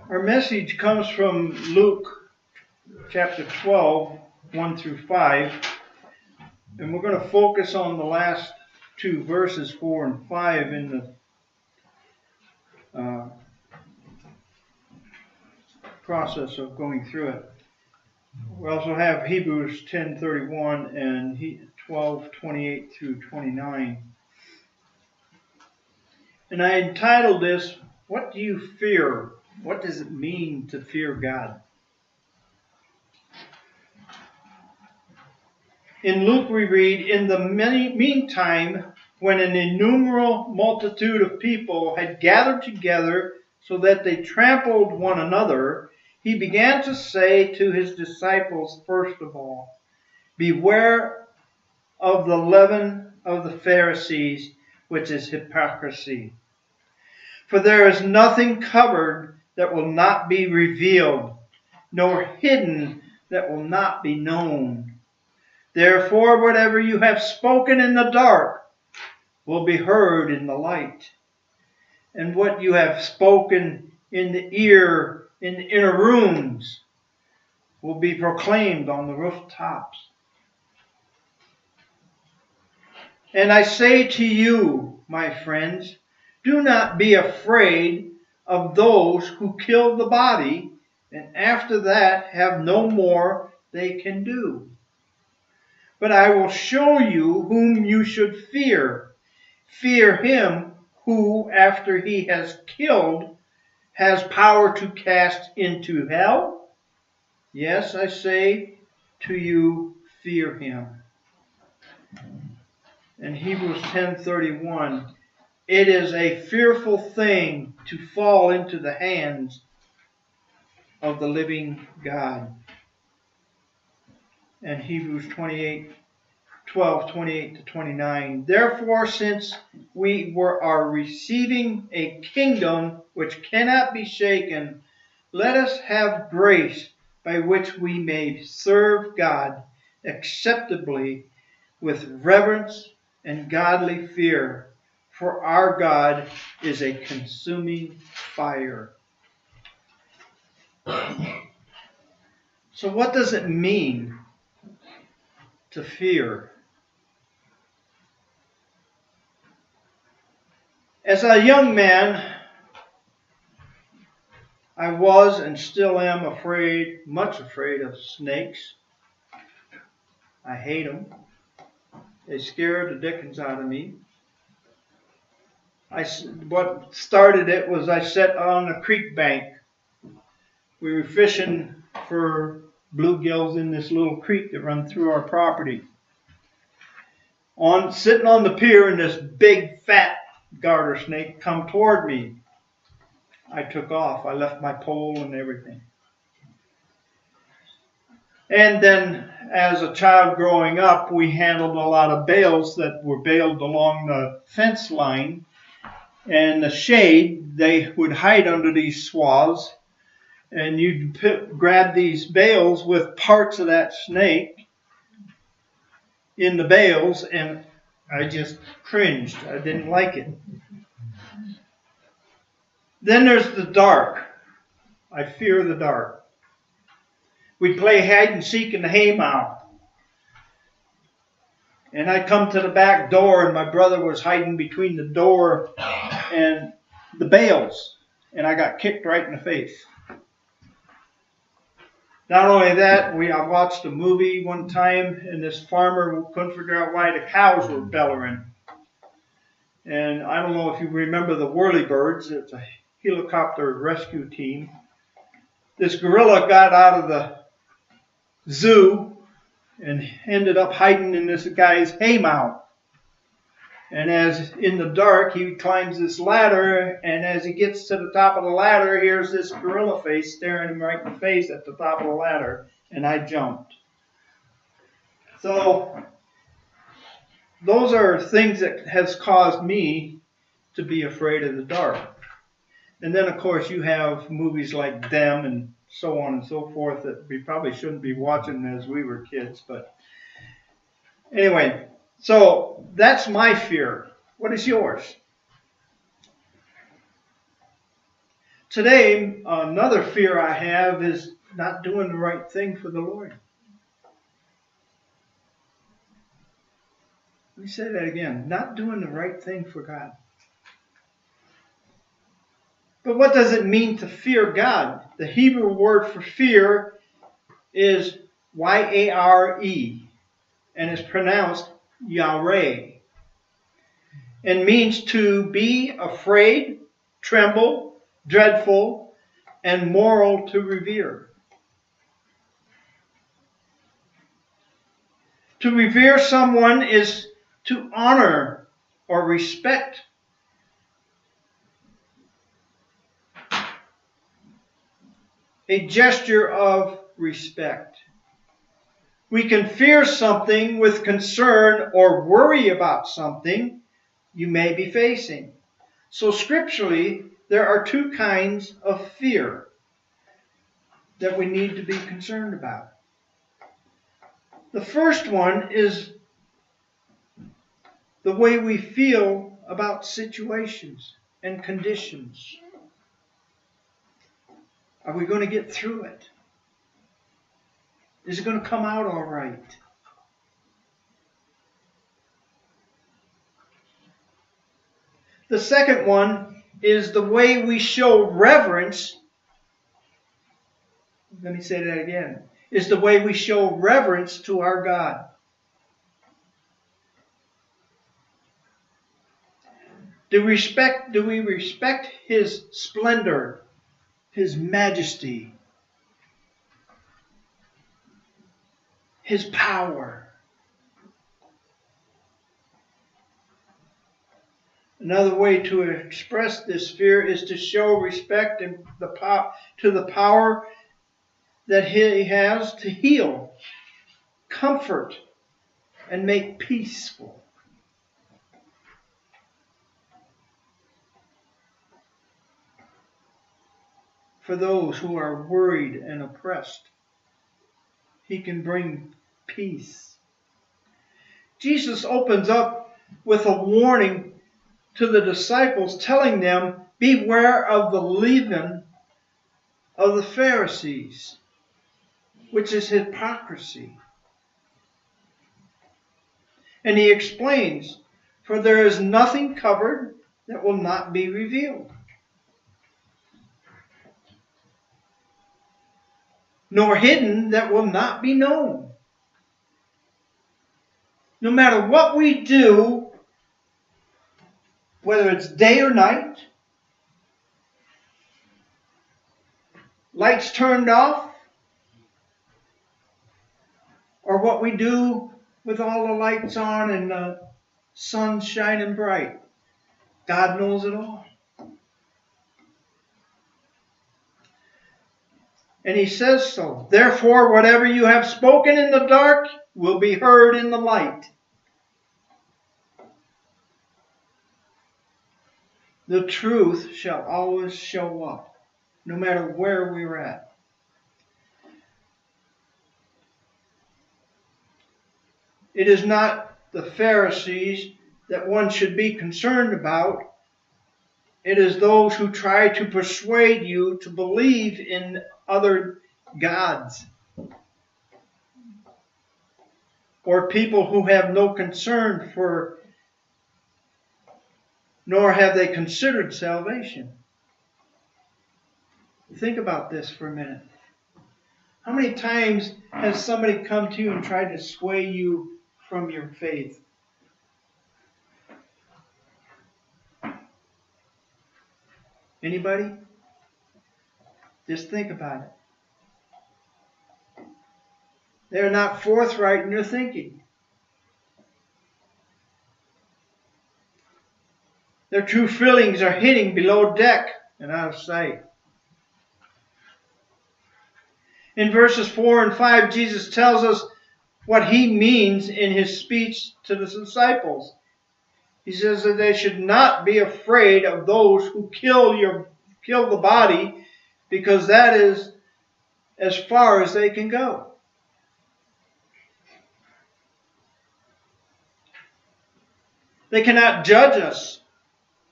Our message comes from Luke chapter 12, 1 through 5. And we're going to focus on the last two verses, 4 and 5, in the process of going through it. We also have Hebrews 10:31 and 12:28 through 29. And I entitled this, "What do you fear? What does it mean to fear God?" In Luke we read, "In the meantime, when an innumerable multitude of people had gathered together so that they trampled one another, he began to say to his disciples, first of all, 'Beware of the leaven of the Pharisees, which is hypocrisy. For there is nothing covered that will not be revealed, nor hidden that will not be known. Therefore, whatever you have spoken in the dark will be heard in the light, and what you have spoken in the inner rooms will be proclaimed on the rooftops. And I say to you, my friends, do not be afraid of those who kill the body, and after that have no more they can do. But I will show you whom you should fear. Fear him who, after he has killed, has power to cast into hell. Yes, I say to you, fear him." In Hebrews 10:31, "It is a fearful thing to fall into the hands of the living God." And Hebrews 12:28 to 29. "Therefore, since we are receiving a kingdom which cannot be shaken, let us have grace by which we may serve God acceptably with reverence and godly fear. For our God is a consuming fire." So what does it mean to fear? As a young man, I was and still am much afraid of snakes. I hate them. They scare the dickens out of me. What started it was I sat on a creek bank. We were fishing for bluegills in this little creek that runs through our property. Sitting on the pier, and this big fat garter snake come toward me. I took off. I left my pole and everything. And then, as a child growing up, we handled a lot of bales that were baled along the fence line. And the shade, they would hide under these swaths. And you'd grab these bales with parts of that snake in the bales, and I just cringed. I didn't like it. Then there's the dark. I fear the dark. We'd play hide and seek in the haymow. And I'd come to the back door, and my brother was hiding between the door and the bales. And I got kicked right in the face. Not only that, I watched a movie one time, and this farmer couldn't figure out why the cows were bellowing. And I don't know if you remember the Whirlybirds. It's a helicopter rescue team. This gorilla got out of the zoo and ended up hiding in this guy's haymow. And as in the dark, he climbs this ladder, and as he gets to the top of the ladder, here's this gorilla face staring him right in the face at the top of the ladder, and I jumped. So those are things that has caused me to be afraid of the dark. And then, of course, you have movies like Them and so on and so forth that we probably shouldn't be watching as we were kids. But anyway, so that's my fear. What is yours? Today, another fear I have is not doing the right thing for the Lord. Let me say that again. Not doing the right thing for God. But what does it mean to fear God? The Hebrew word for fear is Y-A-R-E and is pronounced Yareh, and means to be afraid, tremble, dreadful, and moral to revere. To revere someone is to honor or respect. A gesture of respect. We can fear something with concern or worry about something you may be facing. So scripturally, there are two kinds of fear that we need to be concerned about. The first one is the way we feel about situations and conditions. Are we going to get through it? Is it going to come out all right? The second one is the way we show reverence. Let me say that again. Is the way we show reverence to our God. Do we respect His splendor, His majesty, His power? Another way to express this fear is to show respect to the power that He has to heal, comfort, and make peaceful. For those who are worried and oppressed, He can bring peace. Jesus opens up with a warning to the disciples, telling them, beware of the leaven of the Pharisees, which is hypocrisy. And He explains, for there is nothing covered that will not be revealed, nor hidden that will not be known. No matter what we do, whether it's day or night, lights turned off, or what we do with all the lights on and the sun shining bright, God knows it all. And He says so. Therefore, whatever you have spoken in the dark will be heard in the light. The truth shall always show up, no matter where we're at. It is not the Pharisees that one should be concerned about. It is those who try to persuade you to believe in other gods, or people who have no concern for, nor have they considered salvation. Think about this for a minute. How many times has somebody come to you and tried to sway you from your faith? Anybody? Just think about it. They're not forthright in their thinking. Their true feelings are hidden below deck and out of sight. In verses 4 and 5, Jesus tells us what He means in His speech to the disciples. He says that they should not be afraid of those who kill the body, because that is as far as they can go. They cannot judge us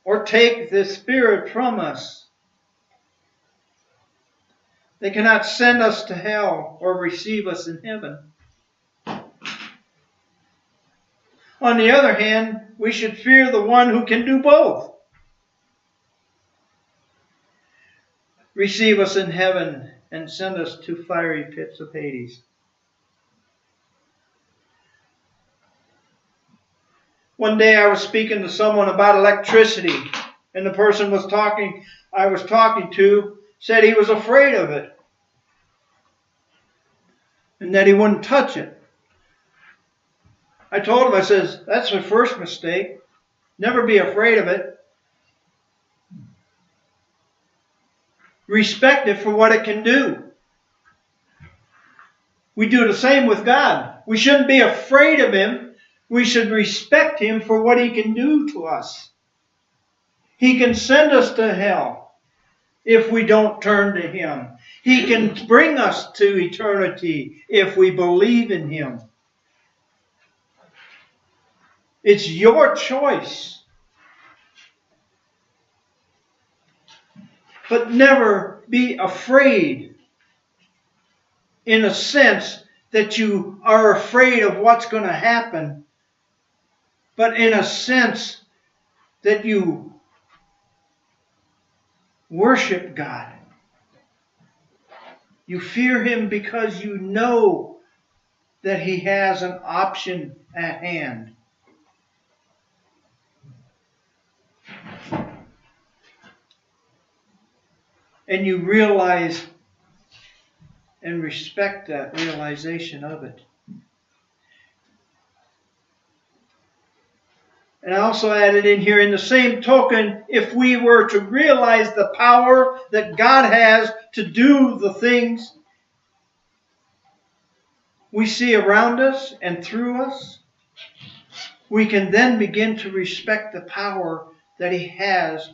or take the Spirit from us. They cannot send us to hell or receive us in heaven. On the other hand, we should fear the one who can do both. Receive us in heaven and send us to fiery pits of Hades. One day I was speaking to someone about electricity, and the person I was talking to said he was afraid of it and that he wouldn't touch it. I told him, I says, that's the first mistake. Never be afraid of it. Respect it for what it can do. We do the same with God. We shouldn't be afraid of Him. We should respect Him for what He can do to us. He can send us to hell if we don't turn to Him. He can bring us to eternity if we believe in Him. It's your choice. But never be afraid in a sense that you are afraid of what's going to happen, but in a sense that you worship God. You fear Him because you know that He has an option at hand. And you realize and respect that realization of it. And I also added in here, in the same token, if we were to realize the power that God has to do the things we see around us and through us, we can then begin to respect the power that He has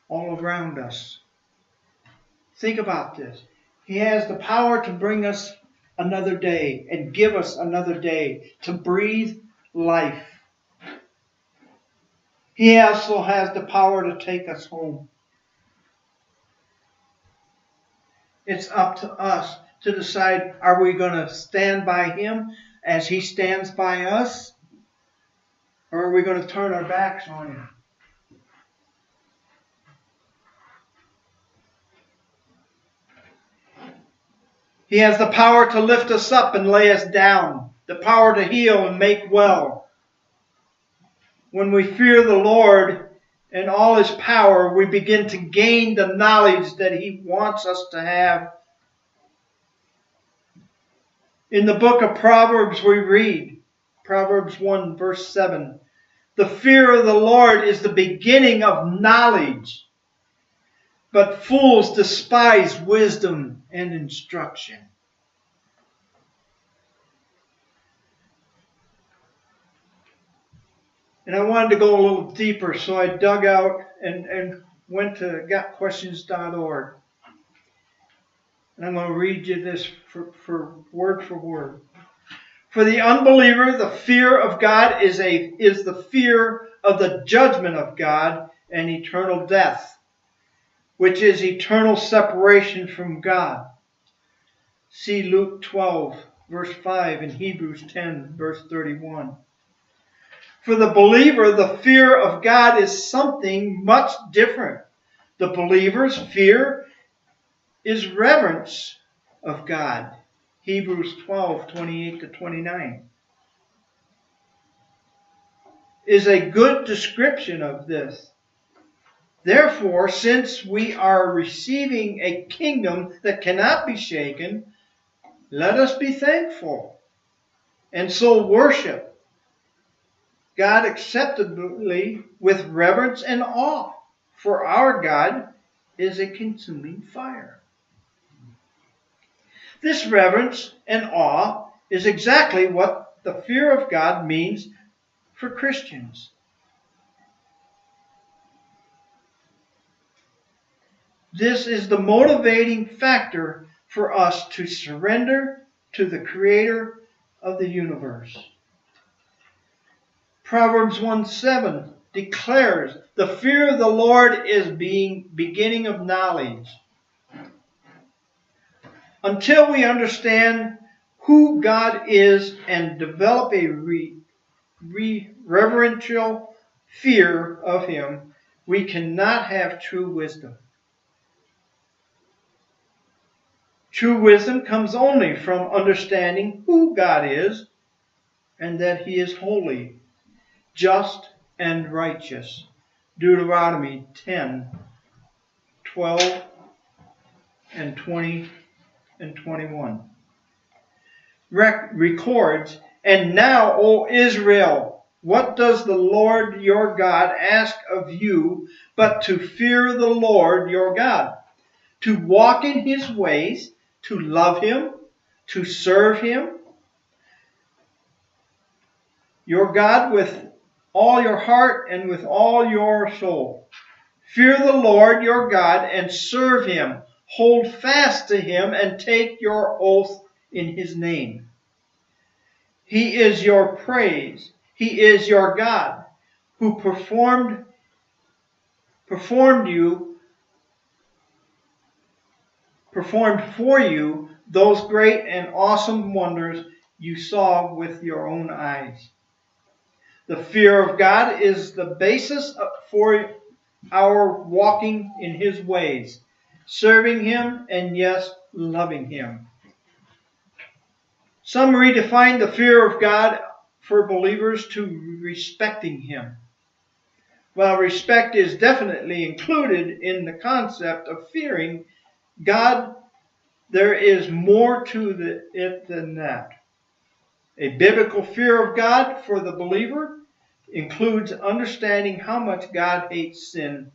all around us. Think about this. He has the power to bring us another day and give us another day to breathe life. He also has the power to take us home. It's up to us to decide, are we going to stand by Him as He stands by us? Or are we going to turn our backs on Him? He has the power to lift us up and lay us down. The power to heal and make well. When we fear the Lord and all His power, we begin to gain the knowledge that He wants us to have. In the book of Proverbs we read, Proverbs 1 verse 7, the fear of the Lord is the beginning of knowledge, but fools despise wisdom and instruction. And I wanted to go a little deeper, so I dug out and went to gotquestions.org. And I'm going to read you this for word. For the unbeliever, the fear of God is the fear of the judgment of God and eternal death, which is eternal separation from God. See Luke 12, verse 5, and Hebrews 10, verse 31. For the believer, the fear of God is something much different. The believer's fear is reverence of God. Hebrews 12, 28 to 29 is a good description of this. Therefore, since we are receiving a kingdom that cannot be shaken, let us be thankful and so worship God acceptably with reverence and awe, for our God is a consuming fire. This reverence and awe is exactly what the fear of God means for Christians. This is the motivating factor for us to surrender to the Creator of the universe. Proverbs 1:7 declares, the fear of the Lord is beginning of knowledge. Until we understand who God is and develop a reverential fear of Him, we cannot have true wisdom. True wisdom comes only from understanding who God is and that He is holy, just, and righteous. Deuteronomy 10:12 and 20 and 21 records, "And now, O Israel, what does the Lord your God ask of you but to fear the Lord your God, to walk in His ways, to love Him, to serve Him, your God, with all your heart and with all your soul. Fear the Lord your God and serve Him. Hold fast to Him and take your oath in His name. He is your praise. He is your God, who performed for you those great and awesome wonders you saw with your own eyes." The fear of God is the basis for our walking in His ways, serving Him, and yes, loving Him. Some redefine the fear of God for believers to respecting Him. While respect is definitely included in the concept of fearing God, there is more to it than that. A biblical fear of God for the believer includes understanding how much God hates sin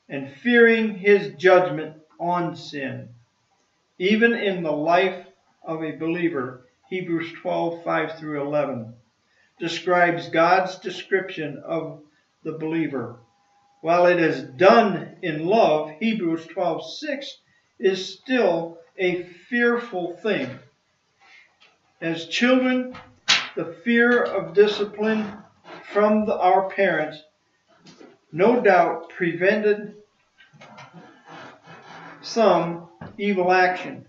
and fearing His judgment on sin, even in the life of a believer. Hebrews 12:5 through 11 describes God's description of the believer. While it is done in love, Hebrews 12:6 is still a fearful thing. As children, the fear of discipline from our parents no doubt prevented some evil action.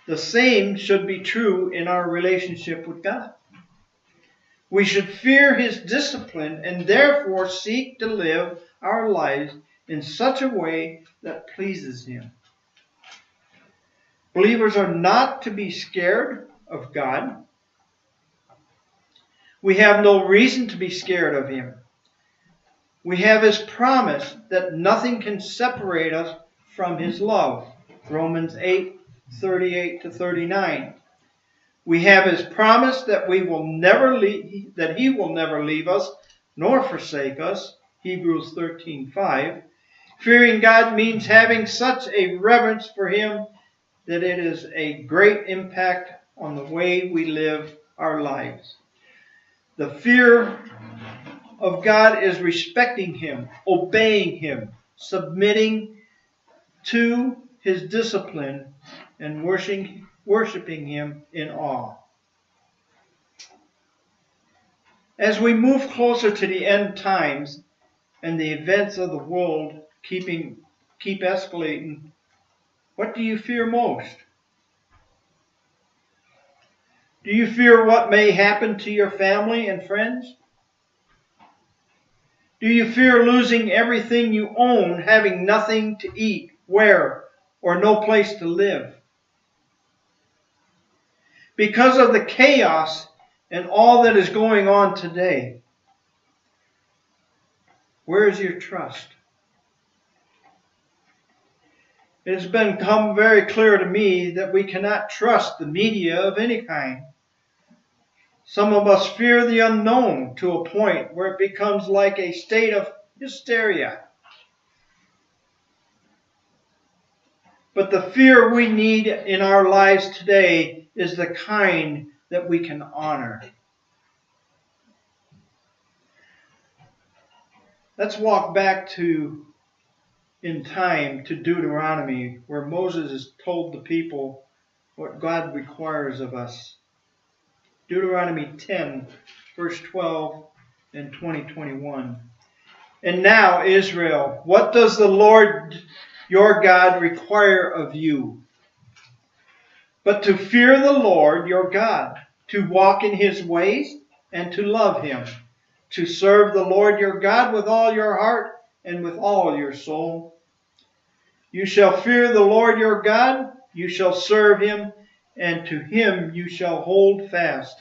The same should be true in our relationship with God. We should fear His discipline and therefore seek to live our lives in such a way that pleases Him. Believers are not to be scared of God. We have no reason to be scared of Him. We have His promise that nothing can separate us from His love. Romans 8:38 to 39. We have His promise that He will never leave us nor forsake us. Hebrews 13:5. Fearing God means having such a reverence for Him that it is a great impact on the way we live our lives. The fear of God is respecting Him, obeying Him, submitting to His discipline, and worshiping Him in awe. As we move closer to the end times and the events of the world keep escalating, what do you fear most? Do you fear what may happen to your family and friends? Do you fear losing everything you own, having nothing to eat, wear, or no place to live? Because of the chaos and all that is going on today, where is your trust? It has become very clear to me that we cannot trust the media of any kind. Some of us fear the unknown to a point where it becomes like a state of hysteria. But the fear we need in our lives today is the kind that we can honor. Let's walk back in time to Deuteronomy, where Moses has told the people what God requires of us. Deuteronomy 10, verse 12 and 21. "And now, Israel, what does the Lord your God require of you? but to fear the Lord your God, to walk in his ways, and to love him, to serve the Lord your God with all your heart and with all your soul. You shall fear the Lord your God, you shall serve him, and to him you shall hold fast,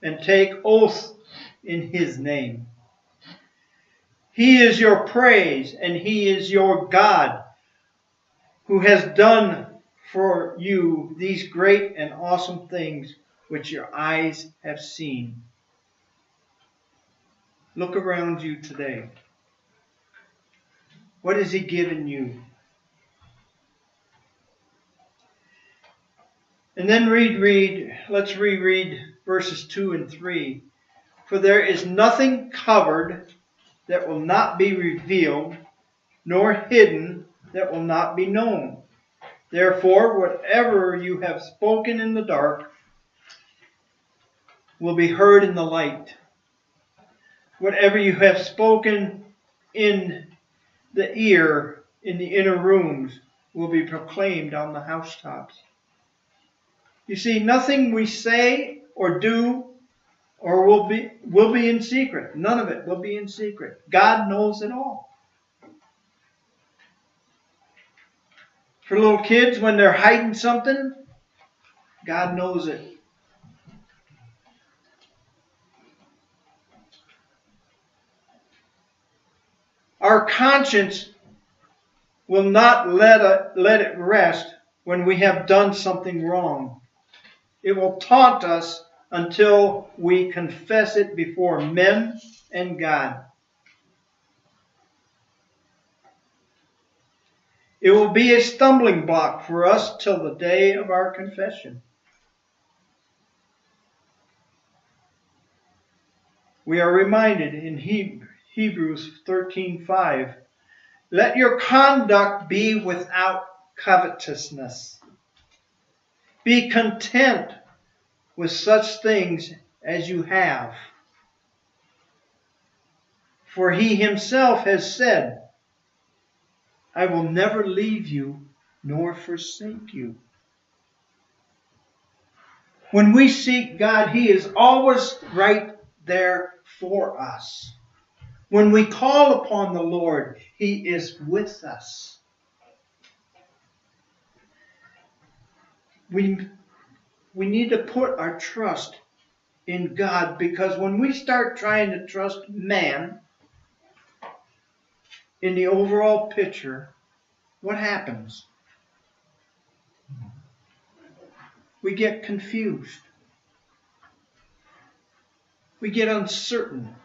and take oath in his name. He is your praise, and he is your God, who has done for you these great and awesome things which your eyes have seen. Look around you today. What has he given you? And then let's reread verses 2 and 3. For there is nothing covered that will not be revealed, nor hidden that will not be known. Therefore, whatever you have spoken in the dark will be heard in the light. Whatever you have spoken in the ear, in the inner rooms, will be proclaimed on the housetops. You see, nothing we say or do or will be in secret. None of it will be in secret. God knows it all. For little kids, when they're hiding something, God knows it. Our conscience will not let it rest when we have done something wrong. It will taunt us until we confess it before men and God. It will be a stumbling block for us till the day of our confession. We are reminded in Hebrews 13:5, let your conduct be without covetousness. Be content with such things as you have. For he himself has said, I will never leave you nor forsake you. When we seek God, he is always right there for us. When we call upon the Lord, he is with us. We need to put our trust in God, because when we start trying to trust man in the overall picture, what happens? We get confused. We get uncertain.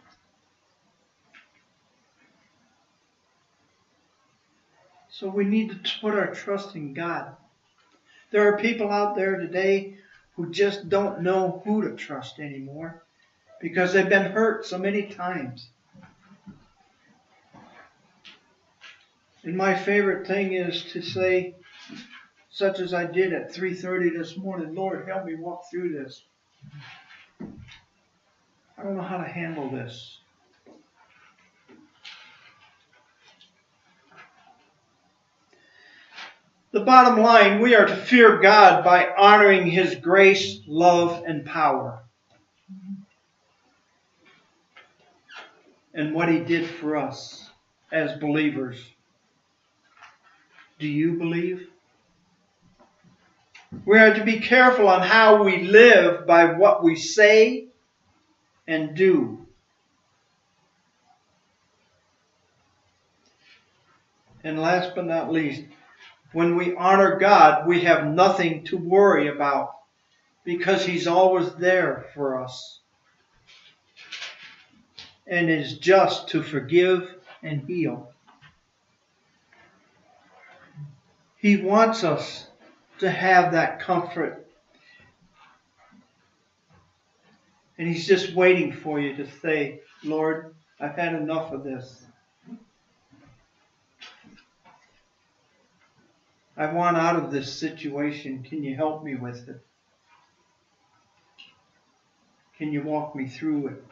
So we need to put our trust in God. There are people out there today who just don't know who to trust anymore because they've been hurt so many times. And my favorite thing is to say, such as I did at 3:30 this morning, Lord, help me walk through this. I don't know how to handle this. The bottom line, we are to fear God by honoring his grace, love, and power. And what he did for us as believers. Do you believe? We are to be careful on how we live by what we say and do. And last but not least, when we honor God, we have nothing to worry about because he's always there for us and is just to forgive and heal. He wants us to have that comfort. And he's just waiting for you to say, Lord, I've had enough of this. I want out of this situation. Can you help me with it? Can you walk me through it?